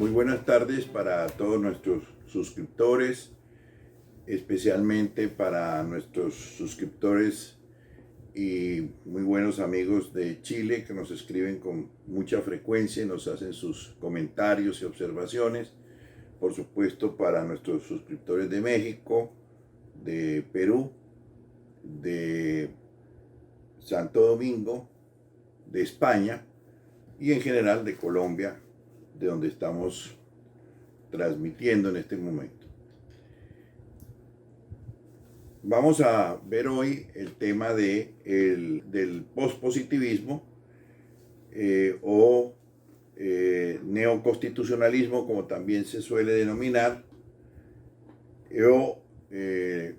Muy buenas tardes para todos nuestros suscriptores, especialmente para nuestros suscriptores y muy buenos amigos de Chile que nos escriben con mucha frecuencia y nos hacen sus comentarios y observaciones. Por supuesto, para nuestros suscriptores de México, de Perú, de Santo Domingo, de España y en general de Colombia, de donde estamos transmitiendo en este momento. Vamos a ver hoy el tema del pospositivismo o neoconstitucionalismo, como también se suele denominar, o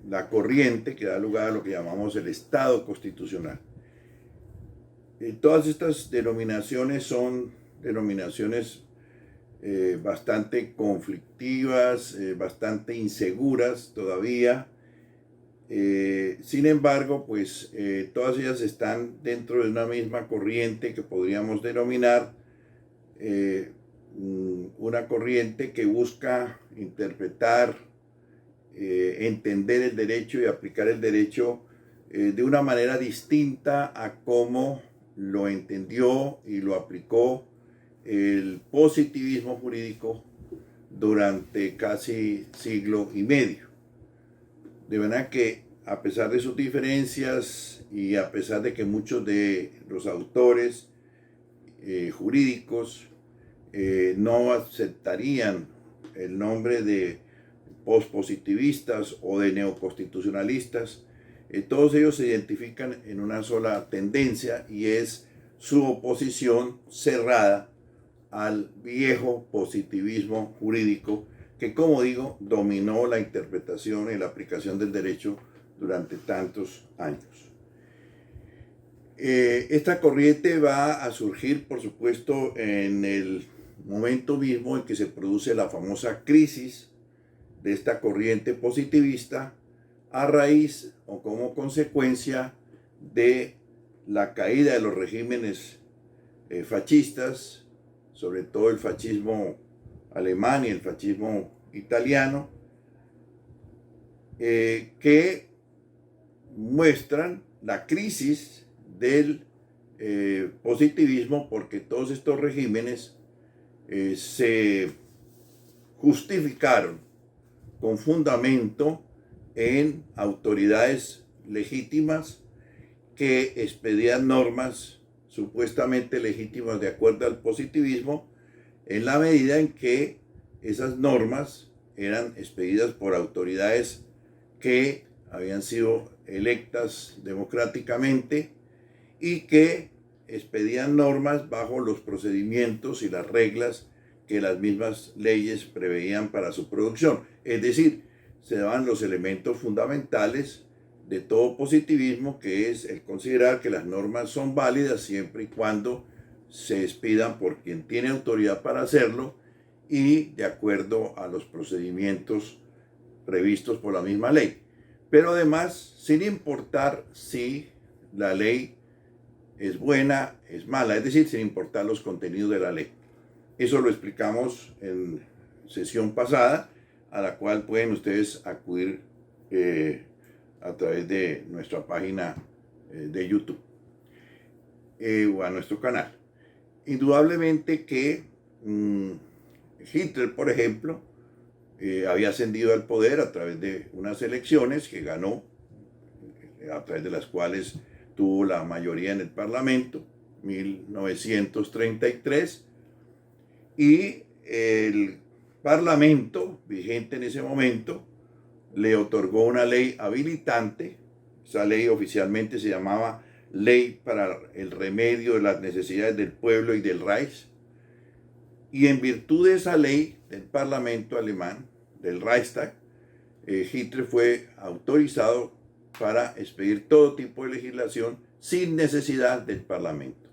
la corriente que da lugar a lo que llamamos el Estado constitucional. Todas estas denominaciones son denominaciones bastante conflictivas, bastante inseguras todavía. Sin embargo, pues todas ellas están dentro de una misma corriente que podríamos denominar una corriente que busca interpretar, entender el derecho y aplicar el derecho de una manera distinta a cómo lo entendió y lo aplicó el positivismo jurídico durante casi siglo y medio. De manera que, a pesar de sus diferencias y a pesar de que muchos de los autores jurídicos no aceptarían el nombre de pospositivistas o de neoconstitucionalistas, todos ellos se identifican en una sola tendencia, y es su oposición cerrada al viejo positivismo jurídico que, como digo, dominó la interpretación y la aplicación del derecho durante tantos años. Esta corriente va a surgir, por supuesto, en el momento mismo en que se produce la famosa crisis de esta corriente positivista, a raíz o como consecuencia de la caída de los regímenes fascistas, sobre todo el fascismo alemán y el fascismo italiano, que muestran la crisis del positivismo, porque todos estos regímenes se justificaron con fundamento en autoridades legítimas que expedían normas supuestamente legítimas de acuerdo al positivismo, en la medida en que esas normas eran expedidas por autoridades que habían sido electas democráticamente y que expedían normas bajo los procedimientos y las reglas que las mismas leyes preveían para su producción. Es decir, se daban los elementos fundamentales de todo positivismo, que es el considerar que las normas son válidas siempre y cuando se expidan por quien tiene autoridad para hacerlo y de acuerdo a los procedimientos previstos por la misma ley. Pero además, sin importar si la ley es buena, es mala, es decir, sin importar los contenidos de la ley. Eso lo explicamos en sesión pasada, a la cual pueden ustedes acudir a través de nuestra página de YouTube o a nuestro canal. Indudablemente que Hitler, por ejemplo, había ascendido al poder a través de unas elecciones que ganó, a través de las cuales tuvo la mayoría en el Parlamento, 1933, y el Parlamento, vigente en ese momento, le otorgó una ley habilitante. Esa ley oficialmente se llamaba Ley para el Remedio de las Necesidades del Pueblo y del Reich, y en virtud de esa ley del Parlamento alemán, del Reichstag, Hitler fue autorizado para expedir todo tipo de legislación sin necesidad del Parlamento.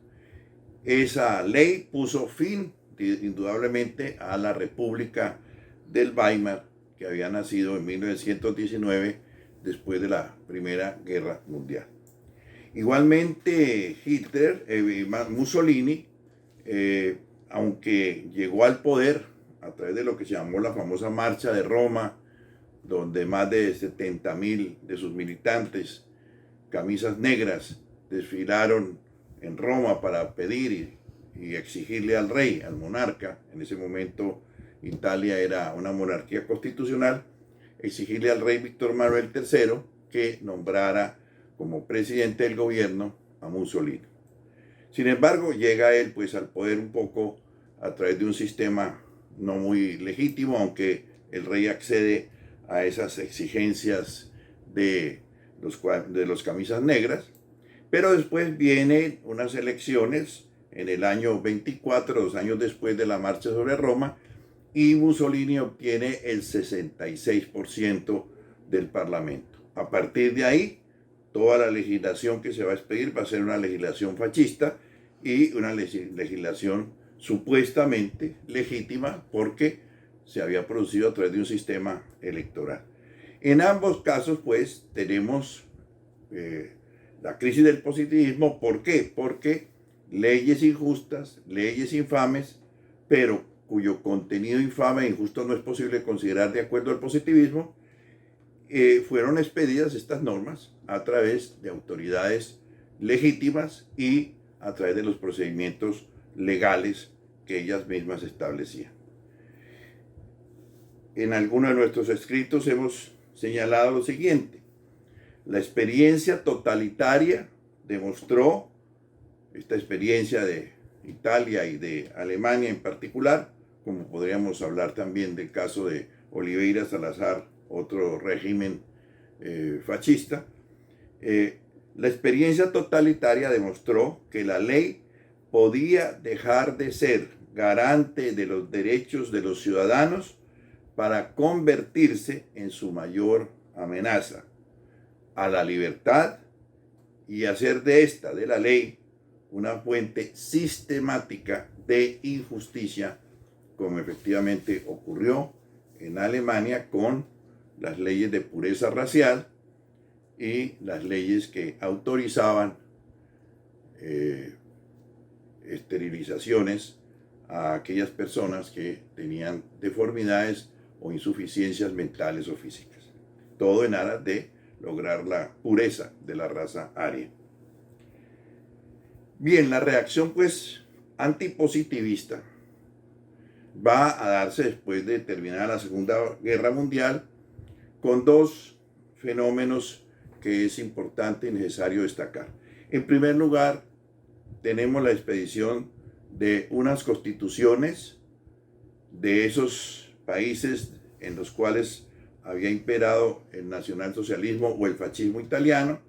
Esa ley puso fin indudablemente a la República del Weimar, que había nacido en 1919 después de la Primera Guerra Mundial. Igualmente Hitler, Mussolini, aunque llegó al poder a través de lo que se llamó la famosa Marcha de Roma, donde más de 70.000 de sus militantes, camisas negras, desfilaron en Roma para pedir y exigirle al rey, al monarca. En ese momento Italia era una monarquía constitucional, exigirle al rey Víctor Manuel III que nombrara como presidente del gobierno a Mussolini. Sin embargo, llega él pues al poder un poco a través de un sistema no muy legítimo, aunque el rey accede a esas exigencias de los camisas negras. Pero después vienen unas elecciones en el año 24, 2 años después de la marcha sobre Roma, y Mussolini obtiene el 66% del Parlamento. A partir de ahí, toda la legislación que se va a expedir va a ser una legislación fascista y una legislación supuestamente legítima porque se había producido a través de un sistema electoral. En ambos casos, pues, tenemos la crisis del positivismo. ¿Por qué? Porque leyes injustas, leyes infames, pero cuyo contenido infame e injusto no es posible considerar de acuerdo al positivismo, fueron expedidas estas normas a través de autoridades legítimas y a través de los procedimientos legales que ellas mismas establecían. En algunos de nuestros escritos hemos señalado lo siguiente: la experiencia totalitaria demostró, esta experiencia de Italia y de Alemania en particular, como podríamos hablar también del caso de Oliveira Salazar, otro régimen fascista, la experiencia totalitaria demostró que la ley podía dejar de ser garante de los derechos de los ciudadanos para convertirse en su mayor amenaza a la libertad y hacer de esta, de la ley, una fuente sistemática de injusticia, como efectivamente ocurrió en Alemania con las leyes de pureza racial y las leyes que autorizaban esterilizaciones a aquellas personas que tenían deformidades o insuficiencias mentales o físicas. Todo en aras de lograr la pureza de la raza aria. Bien, la reacción pues antipositivista va a darse después de terminar la Segunda Guerra Mundial con dos fenómenos que es importante y necesario destacar. En primer lugar, tenemos la expedición de unas constituciones de esos países en los cuales había imperado el nacionalsocialismo o el fascismo italiano.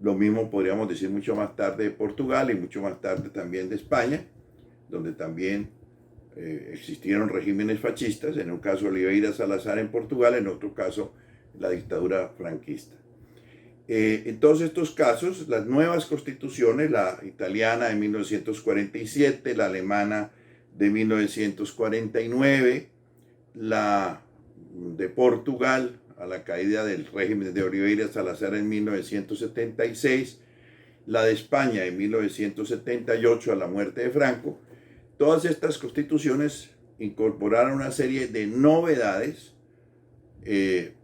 Lo mismo podríamos decir mucho más tarde de Portugal y mucho más tarde también de España, donde también existieron regímenes fascistas, en un caso Oliveira Salazar en Portugal, en otro caso la dictadura franquista. En todos estos casos, las nuevas constituciones, la italiana de 1947, la alemana de 1949, la de Portugal a la caída del régimen de Oliveira Salazar en 1976, la de España en 1978 a la muerte de Franco, todas estas constituciones incorporaron una serie de novedades.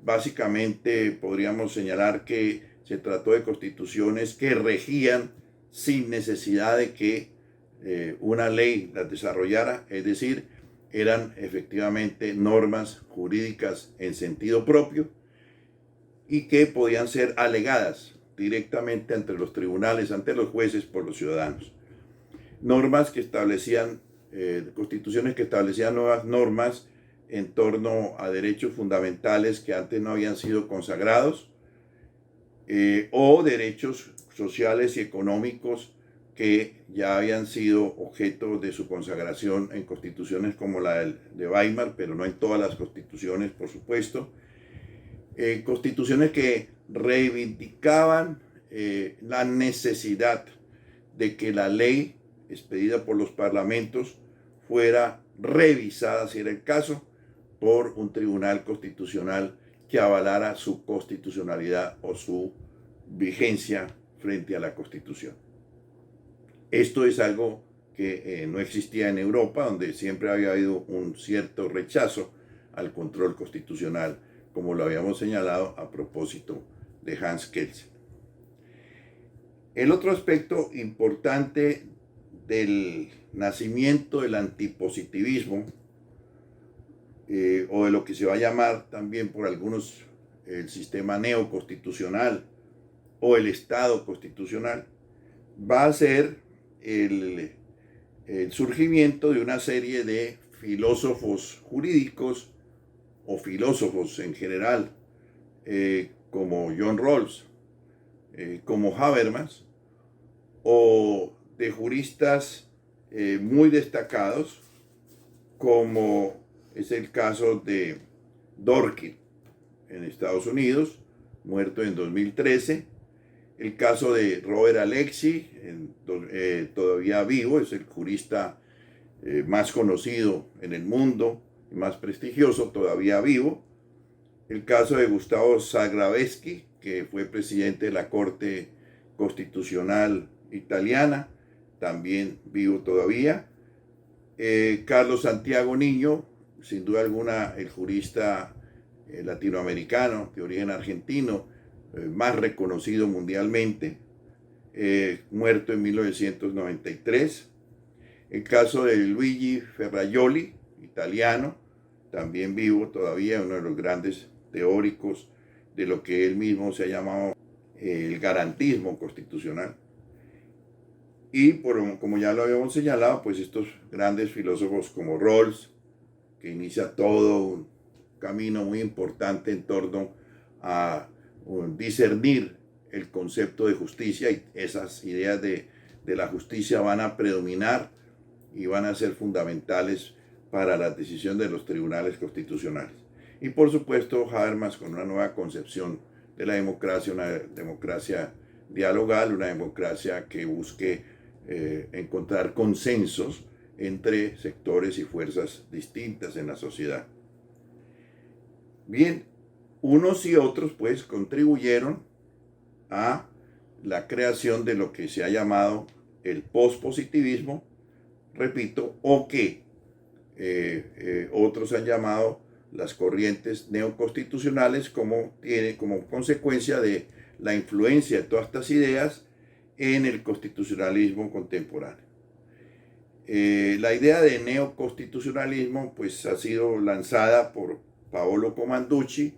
Básicamente podríamos señalar que se trató de constituciones que regían sin necesidad de que una ley las desarrollara, es decir, eran efectivamente normas jurídicas en sentido propio y que podían ser alegadas directamente ante los tribunales, ante los jueces, por los ciudadanos. Normas que establecían, constituciones que establecían nuevas normas en torno a derechos fundamentales que antes no habían sido consagrados, o derechos sociales y económicos que ya habían sido objeto de su consagración en constituciones como la de Weimar, pero no en todas las constituciones, por supuesto. Constituciones que reivindicaban la necesidad de que la ley expedida por los parlamentos fuera revisada, si era el caso, por un tribunal constitucional que avalara su constitucionalidad o su vigencia frente a la Constitución. Esto es algo que no existía en Europa, donde siempre había habido un cierto rechazo al control constitucional, como lo habíamos señalado a propósito de Hans Kelsen. El otro aspecto importante del nacimiento del antipositivismo, o de lo que se va a llamar también por algunos el sistema neoconstitucional o el Estado constitucional, va a ser el surgimiento de una serie de filósofos jurídicos o filósofos en general, como John Rawls, como Habermas, o de juristas muy destacados, como es el caso de Dworkin en Estados Unidos, muerto en 2013, el caso de Robert Alexy, todavía vivo, es el jurista más conocido en el mundo y más prestigioso, todavía vivo, el caso de Gustavo Zagrebelsky, que fue presidente de la Corte Constitucional Italiana, también vivo todavía, Carlos Santiago Niño, sin duda alguna el jurista latinoamericano de origen argentino, más reconocido mundialmente, muerto en 1993. El caso de Luigi Ferrajoli, italiano, también vivo todavía, uno de los grandes teóricos de lo que él mismo se ha llamado el garantismo constitucional. Y como ya lo habíamos señalado, pues estos grandes filósofos como Rawls, que inicia todo un camino muy importante en torno a discernir el concepto de justicia, y esas ideas de la justicia van a predominar y van a ser fundamentales para la decisión de los tribunales constitucionales. Y por supuesto Habermas, con una nueva concepción de la democracia, una democracia dialogal, una democracia que busque encontrar consensos entre sectores y fuerzas distintas en la sociedad. Bien, unos y otros pues contribuyeron a la creación de lo que se ha llamado el pospositivismo, repito, o que otros han llamado las corrientes neoconstitucionales, como consecuencia de la influencia de todas estas ideas en el constitucionalismo contemporáneo. La idea de neoconstitucionalismo pues ha sido lanzada por Paolo Comanducci,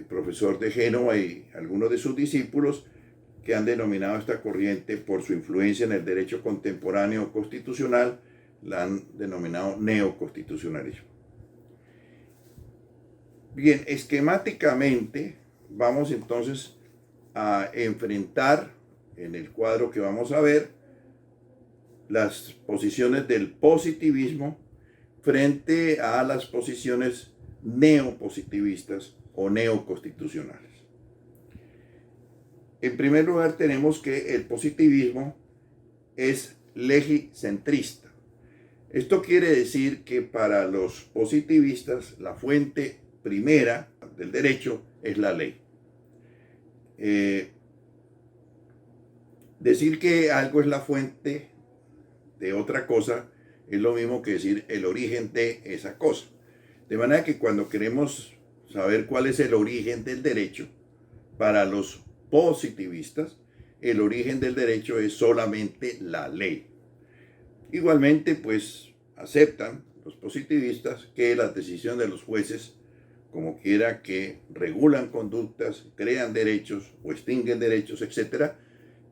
profesor de Génova, y algunos de sus discípulos, que han denominado esta corriente, por su influencia en el derecho contemporáneo constitucional, la han denominado neoconstitucionalismo. Bien, esquemáticamente vamos entonces a enfrentar en el cuadro que vamos a ver las posiciones del positivismo frente a las posiciones neopositivistas o neoconstitucionales. En primer lugar, tenemos que el positivismo es legicentrista. Esto quiere decir que para los positivistas la fuente primera del derecho es la ley. Decir que algo es la fuente de otra cosa es lo mismo que decir el origen de esa cosa. De manera que cuando queremos saber cuál es el origen del derecho, para los positivistas, el origen del derecho es solamente la ley. Igualmente, pues aceptan los positivistas que las decisiones de los jueces, como quiera que regulan conductas, crean derechos o extinguen derechos, etc.,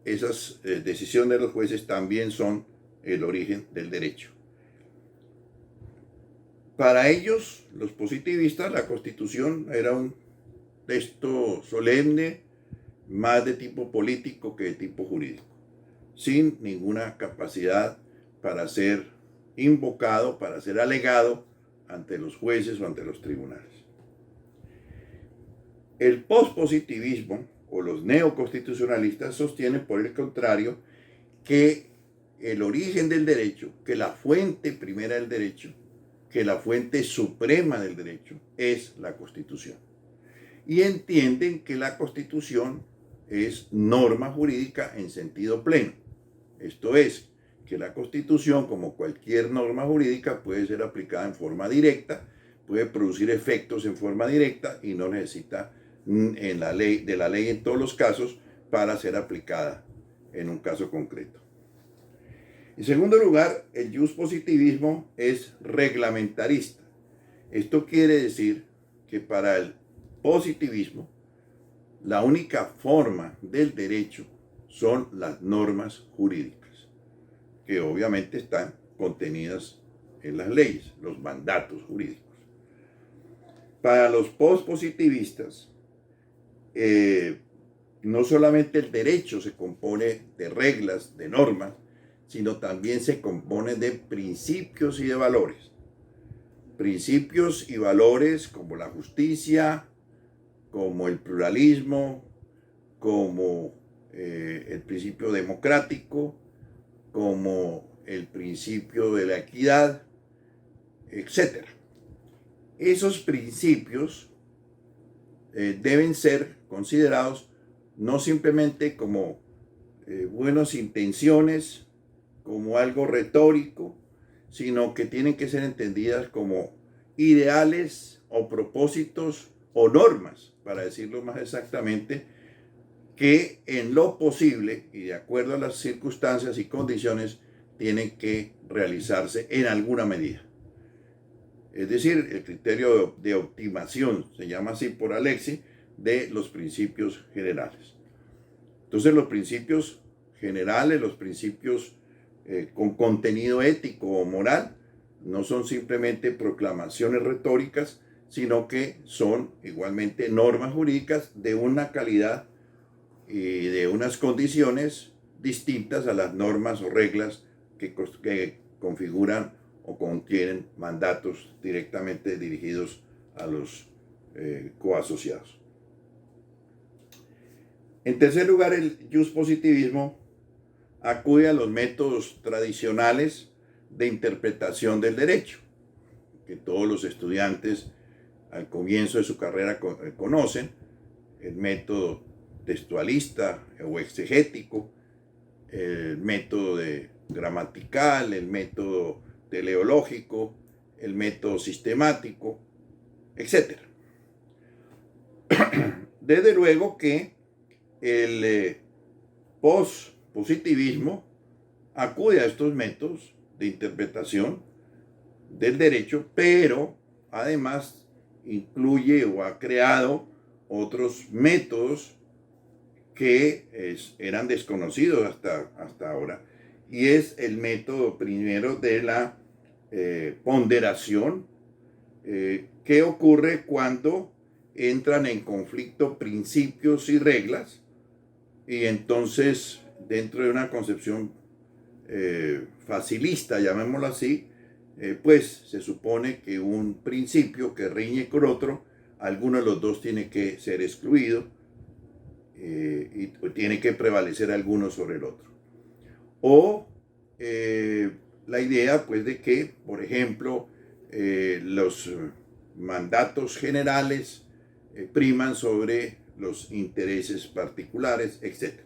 esas decisiones de los jueces también son el origen del derecho. Para ellos, los positivistas, la Constitución era un texto solemne, más de tipo político que de tipo jurídico, sin ninguna capacidad para ser invocado, para ser alegado ante los jueces o ante los tribunales. El pospositivismo o los neoconstitucionalistas sostienen, por el contrario, que el origen del derecho, que la fuente primera del derecho, que la fuente suprema del derecho es la Constitución. Y entienden que la Constitución es norma jurídica en sentido pleno. Esto es, que la Constitución, como cualquier norma jurídica, puede ser aplicada en forma directa, puede producir efectos en forma directa y no necesita de la ley en todos los casos para ser aplicada en un caso concreto. En segundo lugar, el positivismo es reglamentarista. Esto quiere decir que para el positivismo, la única forma del derecho son las normas jurídicas, que obviamente están contenidas en las leyes, los mandatos jurídicos. Para los pospositivistas, no solamente el derecho se compone de reglas, de normas, sino también se compone de principios y de valores. Principios y valores como la justicia, como el pluralismo, como el principio democrático, como el principio de la equidad, etc. Esos principios deben ser considerados no simplemente como buenas intenciones, como algo retórico, sino que tienen que ser entendidas como ideales o propósitos o normas, para decirlo más exactamente, que en lo posible y de acuerdo a las circunstancias y condiciones tienen que realizarse en alguna medida. Es decir, el criterio de optimación, se llama así por Alexis, de los principios generales. Entonces los principios generales, los principios con contenido ético o moral, no son simplemente proclamaciones retóricas, sino que son igualmente normas jurídicas de una calidad y de unas condiciones distintas a las normas o reglas que configuran o contienen mandatos directamente dirigidos a los coasociados. En tercer lugar, el positivismo acude a los métodos tradicionales de interpretación del derecho, que todos los estudiantes al comienzo de su carrera conocen: el método textualista o exegético, el método gramatical, el método teleológico, el método sistemático, etc. Desde luego que el pospositivismo acude a estos métodos de interpretación del derecho, pero además incluye o ha creado otros métodos que eran desconocidos hasta ahora, y es el método primero de la ponderación, que ocurre cuando entran en conflicto principios y reglas, y entonces dentro de una concepción facilista, llamémoslo así, pues se supone que un principio que riñe con otro, alguno de los dos tiene que ser excluido y tiene que prevalecer alguno sobre el otro. O la idea, pues, de que, por ejemplo, los mandatos generales priman sobre los intereses particulares, etc.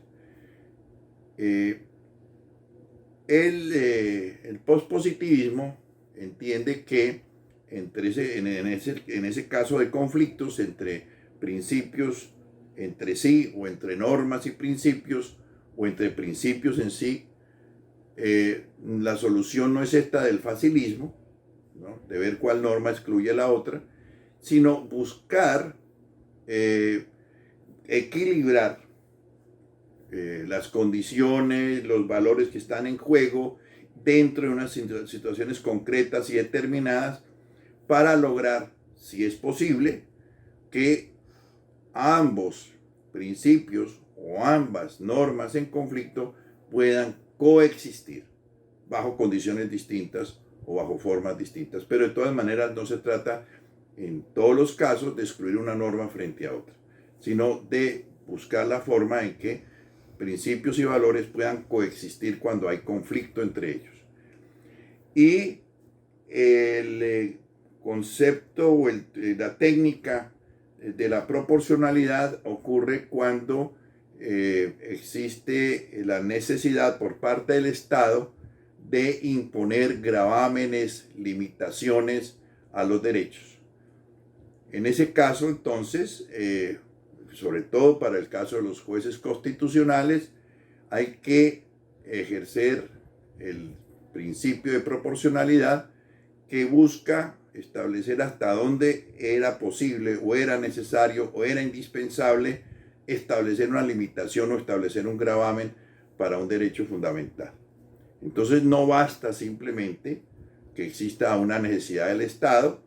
El pospositivismo entiende que en ese caso de conflictos entre principios entre sí, o entre normas y principios, o entre principios en sí, la solución no es esta del facilismo, ¿no?, de ver cuál norma excluye la otra, sino buscar equilibrar las condiciones, los valores que están en juego dentro de unas situaciones concretas y determinadas, para lograr, si es posible, que ambos principios o ambas normas en conflicto puedan coexistir bajo condiciones distintas o bajo formas distintas. Pero de todas maneras no se trata en todos los casos de excluir una norma frente a otra, sino de buscar la forma en que principios y valores puedan coexistir cuando hay conflicto entre ellos. Y el concepto o la técnica de la proporcionalidad ocurre cuando existe la necesidad por parte del Estado de imponer gravámenes, limitaciones a los derechos. En ese caso, entonces, sobre todo para el caso de los jueces constitucionales, hay que ejercer el principio de proporcionalidad que busca establecer hasta dónde era posible o era necesario o era indispensable establecer una limitación o establecer un gravamen para un derecho fundamental. Entonces no basta simplemente que exista una necesidad del Estado,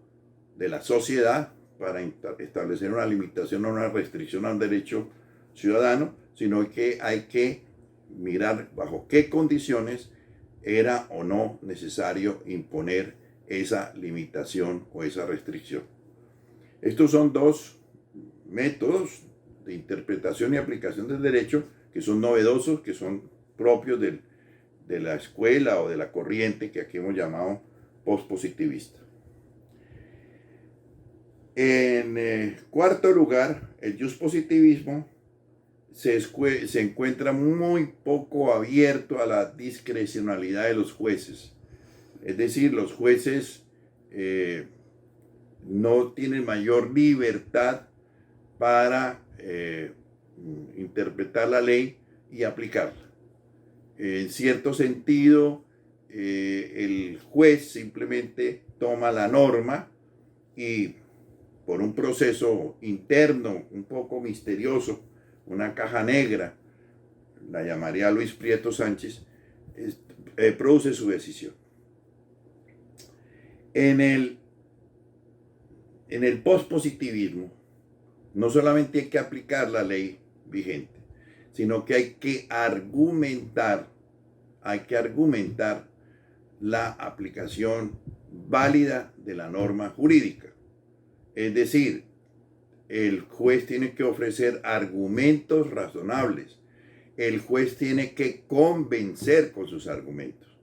de la sociedad, para establecer una limitación o una restricción a un derecho ciudadano, sino que hay que mirar bajo qué condiciones era o no necesario imponer esa limitación o esa restricción. Estos son dos métodos de interpretación y aplicación del derecho que son novedosos, que son propios de la escuela o de la corriente que aquí hemos llamado pospositivista. En cuarto lugar, el pospositivismo se encuentra muy poco abierto a la discrecionalidad de los jueces. Es decir, los jueces no tienen mayor libertad para interpretar la ley y aplicarla. En cierto sentido, el juez simplemente toma la norma y por un proceso interno un poco misterioso, una caja negra, la llamaría Luis Prieto Sánchez, produce su decisión. En el pospositivismo no solamente hay que aplicar la ley vigente, sino que hay que argumentar la aplicación válida de la norma jurídica. Es decir, el juez tiene que ofrecer argumentos razonables. El juez tiene que convencer con sus argumentos.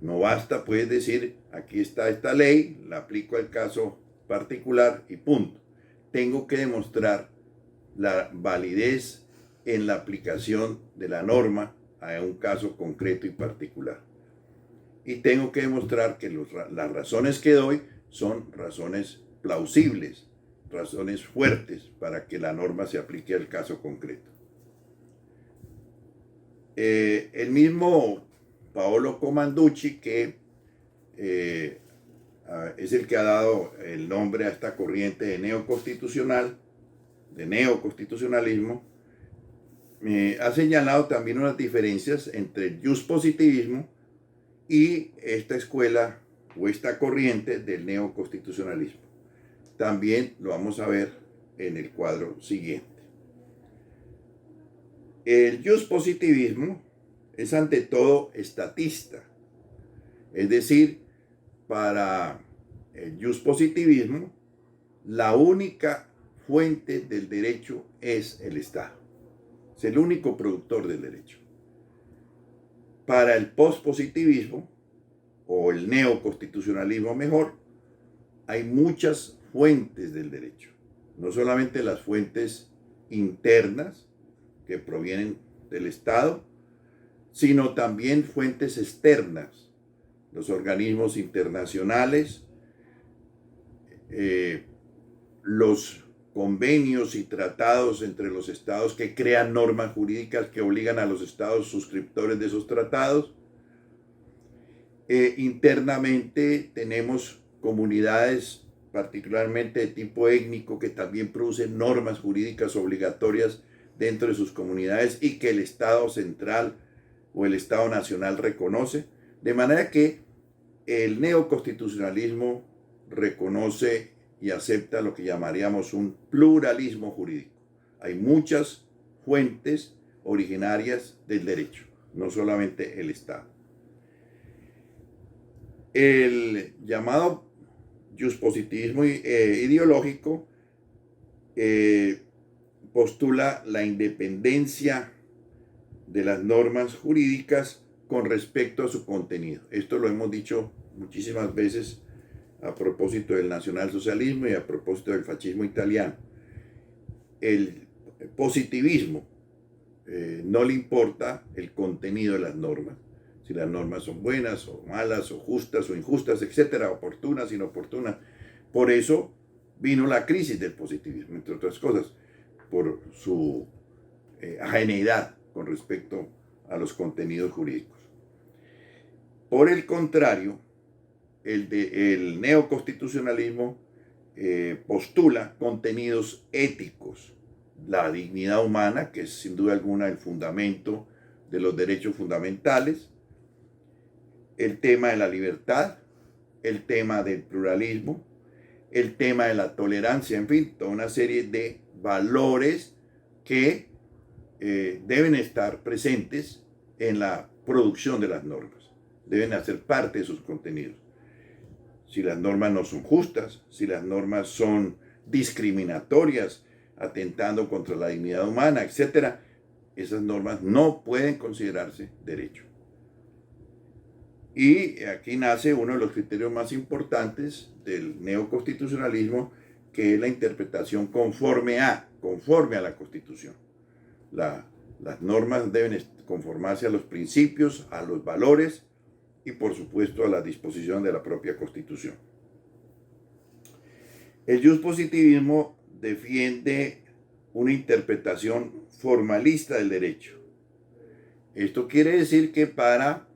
No basta pues decir, aquí está esta ley, la aplico al caso particular y punto. Tengo que demostrar la validez en la aplicación de la norma a un caso concreto y particular. Y tengo que demostrar que las razones que doy son razones plausibles, razones fuertes para que la norma se aplique al caso concreto. El mismo Paolo Comanducci, que es el que ha dado el nombre a esta corriente de neoconstitucionalismo, ha señalado también unas diferencias entre el pospositivismo y esta escuela o esta corriente del neoconstitucionalismo. También lo vamos a ver en el cuadro siguiente. El pospositivismo es ante todo estatista, es decir, para el pospositivismo la única fuente del derecho es el Estado, es el único productor del derecho. Para el pospositivismo o el neoconstitucionalismo mejor, hay muchas fuentes del derecho, no solamente las fuentes internas que provienen del Estado, sino también fuentes externas, los organismos internacionales, los convenios y tratados entre los estados que crean normas jurídicas que obligan a los estados suscriptores de esos tratados. Internamente tenemos comunidades particularmente de tipo étnico que también producen normas jurídicas obligatorias dentro de sus comunidades y que el Estado central o el Estado nacional reconoce, de manera que el neoconstitucionalismo reconoce y acepta lo que llamaríamos un pluralismo jurídico. Hay muchas fuentes originarias del derecho, no solamente el Estado. El llamado pospositivismo ideológico postula la independencia de las normas jurídicas con respecto a su contenido. Esto lo hemos dicho muchísimas veces a propósito del nacionalsocialismo y a propósito del fascismo italiano. El positivismo no le importa el contenido de las normas, si las normas son buenas o malas o justas o injustas, etcétera, oportunas, inoportunas. Por eso vino la crisis del positivismo, entre otras cosas, por su ajeneidad con respecto a los contenidos jurídicos. Por el contrario, el neoconstitucionalismo postula contenidos éticos, la dignidad humana, que es sin duda alguna el fundamento de los derechos fundamentales, el tema de la libertad, el tema del pluralismo, el tema de la tolerancia, en fin, toda una serie de valores que deben estar presentes en la producción de las normas, deben hacer parte de sus contenidos. Si las normas no son justas, si las normas son discriminatorias, atentando contra la dignidad humana, etc., esas normas no pueden considerarse derecho. Y aquí nace uno de los criterios más importantes del neoconstitucionalismo, que es la interpretación conforme a la Constitución. Las normas deben conformarse a los principios, a los valores y por supuesto a la disposición de la propia Constitución. El positivismo defiende una interpretación formalista del derecho. Esto quiere decir que para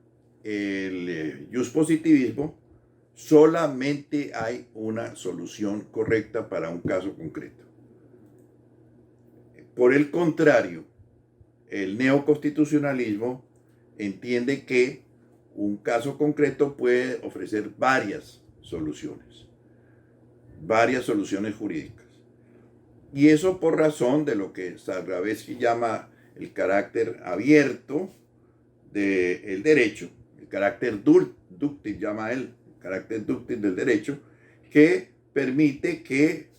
el positivismo solamente hay una solución correcta para un caso concreto. Por el contrario, el neoconstitucionalismo entiende que un caso concreto puede ofrecer varias soluciones jurídicas. Y eso por razón de lo que Zadravetsky llama el carácter abierto del derecho, el carácter dúctil, llama él, el carácter dúctil del derecho, que permite que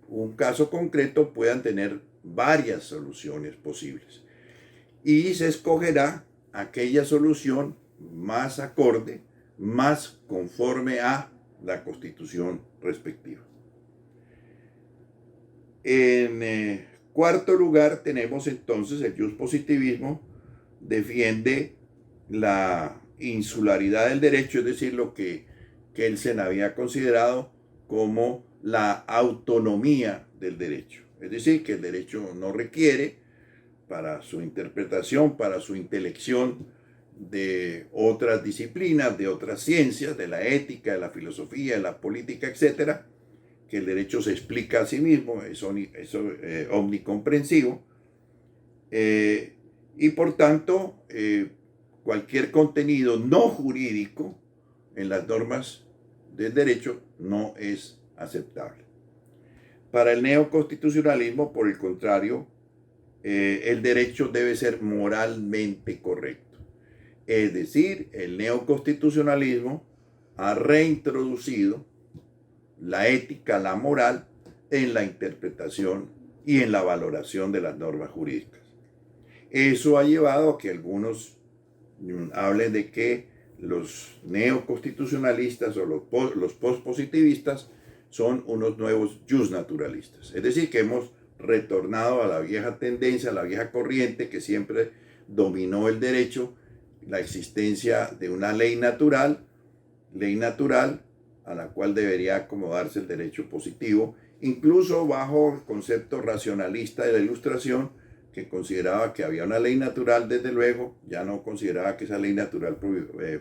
un caso concreto puedan tener varias soluciones posibles. Y se escogerá aquella solución más acorde, más conforme a la Constitución respectiva. En cuarto lugar tenemos entonces el positivismo defiende la insularidad del derecho, es decir, lo que Kelsen había considerado como la autonomía del derecho. Es decir, que el derecho no requiere para su interpretación, para su intelección, de otras disciplinas, de otras ciencias, de la ética, de la filosofía, de la política, etcétera, que el derecho se explica a sí mismo, es omnicomprensivo, y por tanto cualquier contenido no jurídico en las normas del derecho no es aceptable. Para el neoconstitucionalismo, por el contrario, el derecho debe ser moralmente correcto. Es decir, el neoconstitucionalismo ha reintroducido la ética, la moral, en la interpretación y en la valoración de las normas jurídicas. Eso ha llevado a que algunos hablen de que los neoconstitucionalistas o los postpositivistas son unos nuevos justnaturalistas. Es decir, que hemos retornado a la vieja tendencia, a la vieja corriente que siempre dominó el derecho, la existencia de una ley natural a la cual debería acomodarse el derecho positivo, incluso bajo el concepto racionalista de la Ilustración, que consideraba que había una ley natural, desde luego, ya no consideraba que esa ley natural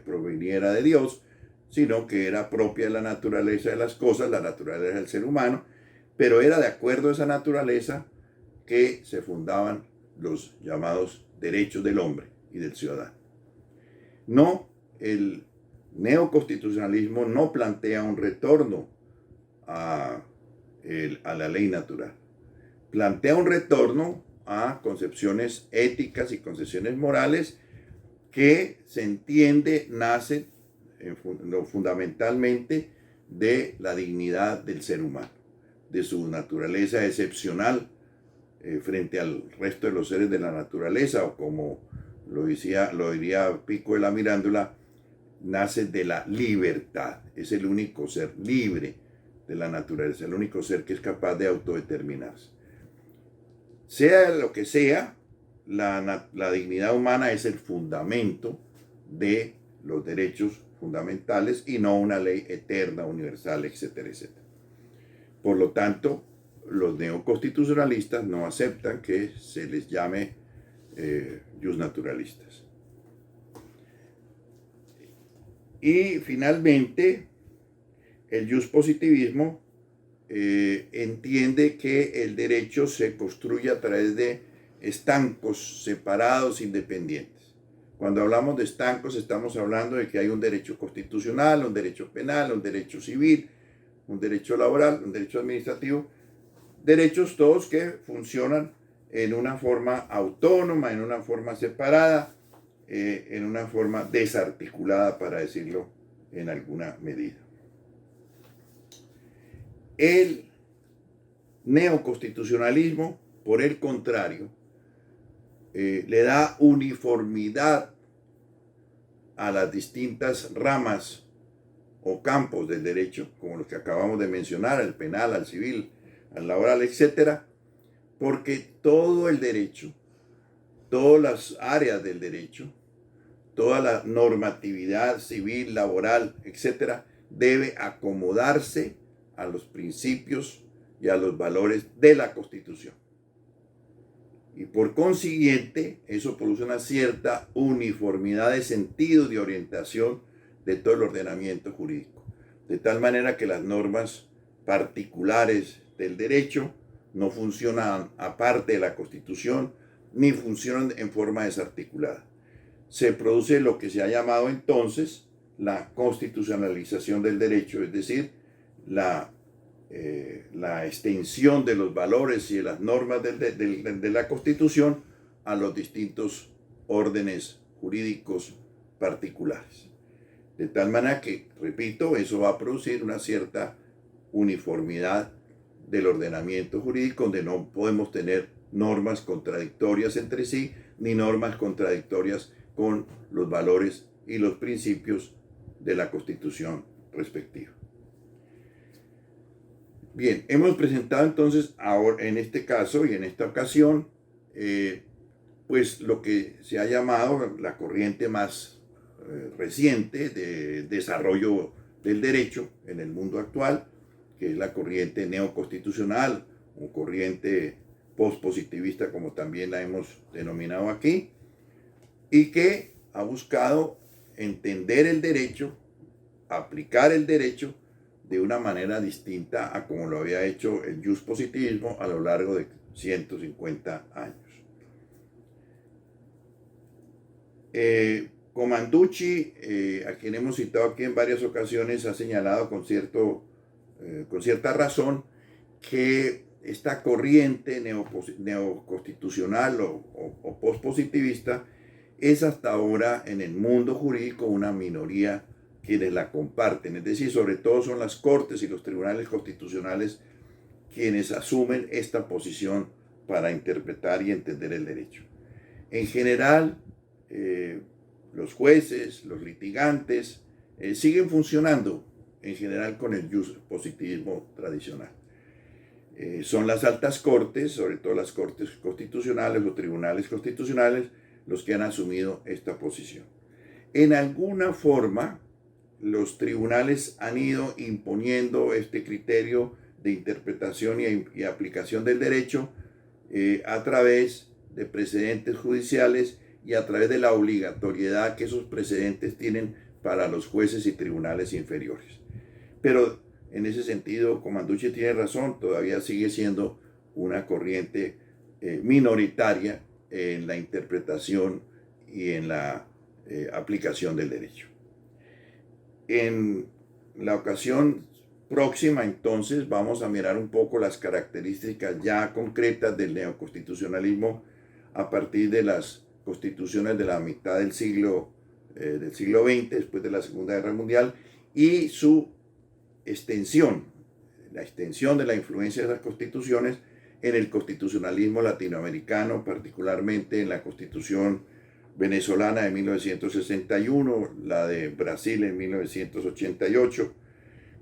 proveniera de Dios, sino que era propia de la naturaleza de las cosas, la naturaleza del ser humano, pero era de acuerdo a esa naturaleza que se fundaban los llamados derechos del hombre y del ciudadano. No, el neoconstitucionalismo no plantea un retorno a la ley natural. Plantea un retorno a concepciones éticas y concepciones morales que se entiende nacen fundamentalmente de la dignidad del ser humano, de su naturaleza excepcional frente al resto de los seres de la naturaleza, o como lo diría Pico de la Mirándula, nace de la libertad. Es el único ser libre de la naturaleza, el único ser que es capaz de autodeterminarse. Sea lo que sea, la dignidad humana es el fundamento de los derechos fundamentales y no una ley eterna, universal, etcétera, etcétera. Por lo tanto, los neoconstitucionalistas no aceptan que se les llame justnaturalistas. Y finalmente, el justpositivismo entiende que el derecho se construye a través de estancos separados, independientes. Cuando hablamos de estancos, estamos hablando de que hay un derecho constitucional, un derecho penal, un derecho civil, un derecho laboral, un derecho administrativo, derechos todos que funcionan en una forma autónoma, en una forma separada, en una forma desarticulada, para decirlo en alguna medida. El neoconstitucionalismo, por el contrario, le da uniformidad a las distintas ramas o campos del derecho, como los que acabamos de mencionar, al penal, al civil, al laboral, etcétera, porque todo el derecho, todas las áreas del derecho, toda la normatividad civil, laboral, etcétera, debe acomodarse a los principios y a los valores de la Constitución. Y por consiguiente, eso produce una cierta uniformidad de sentido, de orientación de todo el ordenamiento jurídico. De tal manera que las normas particulares del derecho no funcionan aparte de la Constitución, ni funcionan en forma desarticulada. Se produce lo que se ha llamado entonces la constitucionalización del derecho, es decir, la extensión de los valores y de las normas de la Constitución a los distintos órdenes jurídicos particulares. De tal manera que, repito, eso va a producir una cierta uniformidad del ordenamiento jurídico, donde no podemos tener normas contradictorias entre sí, ni normas contradictorias con los valores y los principios de la Constitución respectiva. Bien, hemos presentado entonces ahora, en este caso y en esta ocasión, pues lo que se ha llamado la corriente más reciente de desarrollo del derecho en el mundo actual, que es la corriente neoconstitucional o corriente postpositivista, como también la hemos denominado aquí, y que ha buscado entender el derecho, aplicar el derecho de una manera distinta a como lo había hecho el justpositivismo a lo largo de 150 años. Commanducci, a quien hemos citado aquí en varias ocasiones, ha señalado con cierta razón que esta corriente neoconstitucional o postpositivista es hasta ahora en el mundo jurídico una minoría quienes la comparten, es decir, sobre todo son las cortes y los tribunales constitucionales quienes asumen esta posición para interpretar y entender el derecho. En general, los jueces, los litigantes, siguen funcionando en general con el positivismo tradicional. Son las altas cortes, sobre todo las cortes constitucionales o tribunales constitucionales, los que han asumido esta posición. En alguna forma, los tribunales han ido imponiendo este criterio de interpretación y aplicación del derecho a través de precedentes judiciales y a través de la obligatoriedad que esos precedentes tienen para los jueces y tribunales inferiores. Pero en ese sentido, Commanducci tiene razón, todavía sigue siendo una corriente minoritaria en la interpretación y en la aplicación del derecho. En la ocasión próxima, entonces, vamos a mirar un poco las características ya concretas del neoconstitucionalismo a partir de las constituciones de la mitad del siglo XX, después de la Segunda Guerra Mundial, y su extensión, la extensión de la influencia de las constituciones en el constitucionalismo latinoamericano, particularmente en la Constitución venezolana de 1961, la de Brasil en 1988,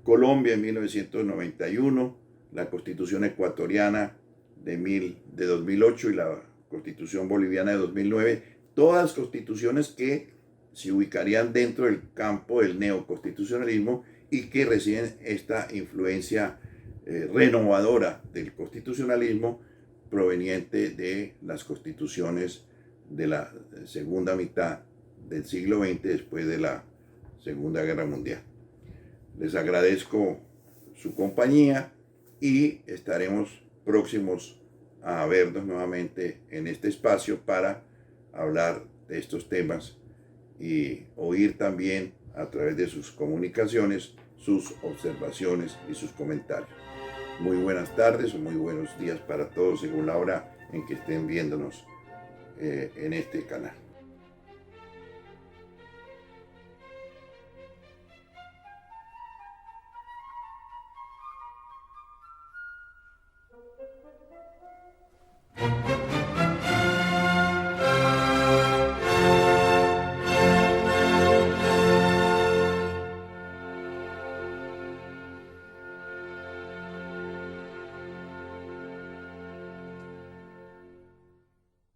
Colombia en 1991, la Constitución ecuatoriana de 2008 y la Constitución boliviana de 2009, todas constituciones que se ubicarían dentro del campo del neoconstitucionalismo y que reciben esta influencia renovadora del constitucionalismo proveniente de las constituciones de la segunda mitad del siglo XX, después de la Segunda Guerra Mundial. Les agradezco su compañía y estaremos próximos a vernos nuevamente en este espacio para hablar de estos temas y oír también a través de sus comunicaciones sus observaciones y sus comentarios. Muy buenas tardes o muy buenos días para todos según la hora en que estén viéndonos en este canal.